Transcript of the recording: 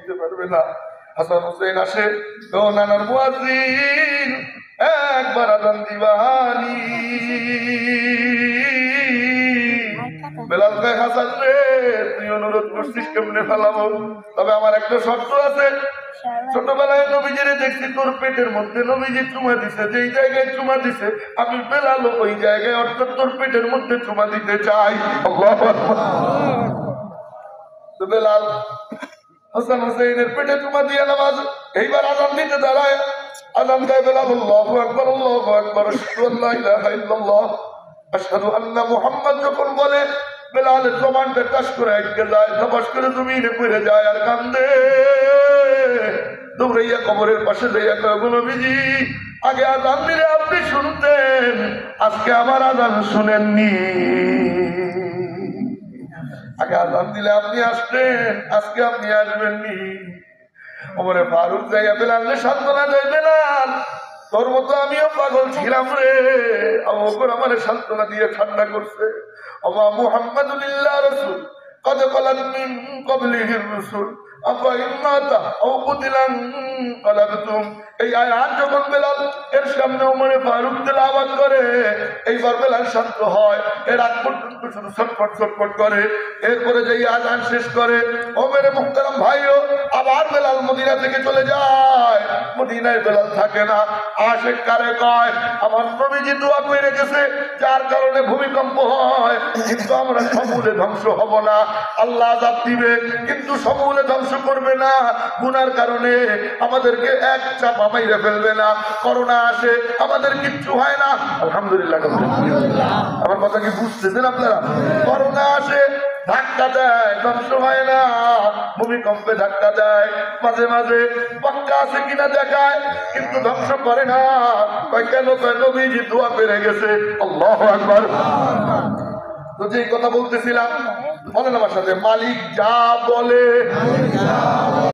দিতে পারবে না। হাসান হুসেন আসে, ও নানার মুয়াজ্জিন একবার আজান দিবানি। বেলাল কয় হাসান রে তুই অনুরোধ করছিস কেমনে ফেলাবো, তবে আমার একটা শর্ত আছে। ছোটবেলায় নবীজিরে দেখছি তোর পেটের মধ্যে নবীজি চুমা দিছে, যেই জায়গায় চুমা দিছে আমি বেলাল ওই জায়গায় অর্থাৎ তোর পেটের মধ্যে চুমা দিতে চাই। আল্লাহু আকবার। তো বেলাল হাসান হুসেনের পেটে চুমা দিয়ে নামাজ এইবার আজান দিতে দাঁড়ায়। আজান দেয় বেলাল, আল্লাহু আকবার আল্লাহু আকবার আশহাদু আল্লা ইলাহা ইল্লাল্লাহ আশহাদু আন্না মুহাম্মাদ যখন বলে বেলালের জবানটা টাস করে আটকে যায়, ধপাস করে জমিনে পড়ে যায় আর কান্দে। দৌড়াইয়া কবরের পাশে যাইয়া কয় গো নবীজি আগে আজান দিলে আপনি শুনতেন, আজকে আমার আজান শুনেননি। আগে আজান দিলে আপনি আসতেন, আজকে আপনি আসবেননি। ওমরে ফারুক যাইয়া বেলালে সান্ত্বনা দেয়, বেলাল তোর মতো আমিও পাগল ছিলাম রে। আবু বকর আমারে সান্ত্বনা দিয়ে ঠান্ডা করছে। ওমা মুহাম্মাদুন ইল্লা রাসূল কদ ক্বালাত মিন ক্বাবলিহির রাসূল আফা ইম্মাতা আও কুতিলান ক্বালাবতুম। এই আয়াত যখন বেলাল এর সামনে ওমরে ফারুক তেলাওয়াত করে, এইবার বেলাল শান্ত হয়। এর আগ পর্যন্ত শুধু ছটফট ছটফট করে, এরপরে যে আজান শেষ করে ও মেরে মুহতারাম ভাইও আবার বেলাল মদিনা থেকে চলে যায়। মদিনায় বেলাল থাকে না। আশিক কারে কয় আমার নবীজি দোয়া করে গেছে যার কারণে ভূমিকম্প হয়, কিন্তু আমরা সমূলে ধ্বংস হব না। আল্লাহ আযাব দিবে কিন্তু সমূলে ধ্বংস করবে না। গুনার কারণে আমাদেরকে এক চাপা মাইরে ফেলবে না। করোনা আসে আমাদের কিচ্ছু হয় না, আলহামদুলিল্লাহ। আমার কথা কি বুঝতেছেন আপনারা? করোনা আসে ধাক্কা দেয়, ধ্বংস হয় না। ভূমিকম্পে ধাক্কা দেয়, মাঝে মাঝে পাক্কা আছে কিনা দেখায় কিন্তু ধ্বংস করে না। কয় কেন? কয় নবীজি দোয়া পেরে গেছে। আল্লাহু আকবার। তো যেই কথা বলতেছিলাম বলেন আমার সাথে, মালিক যা বলে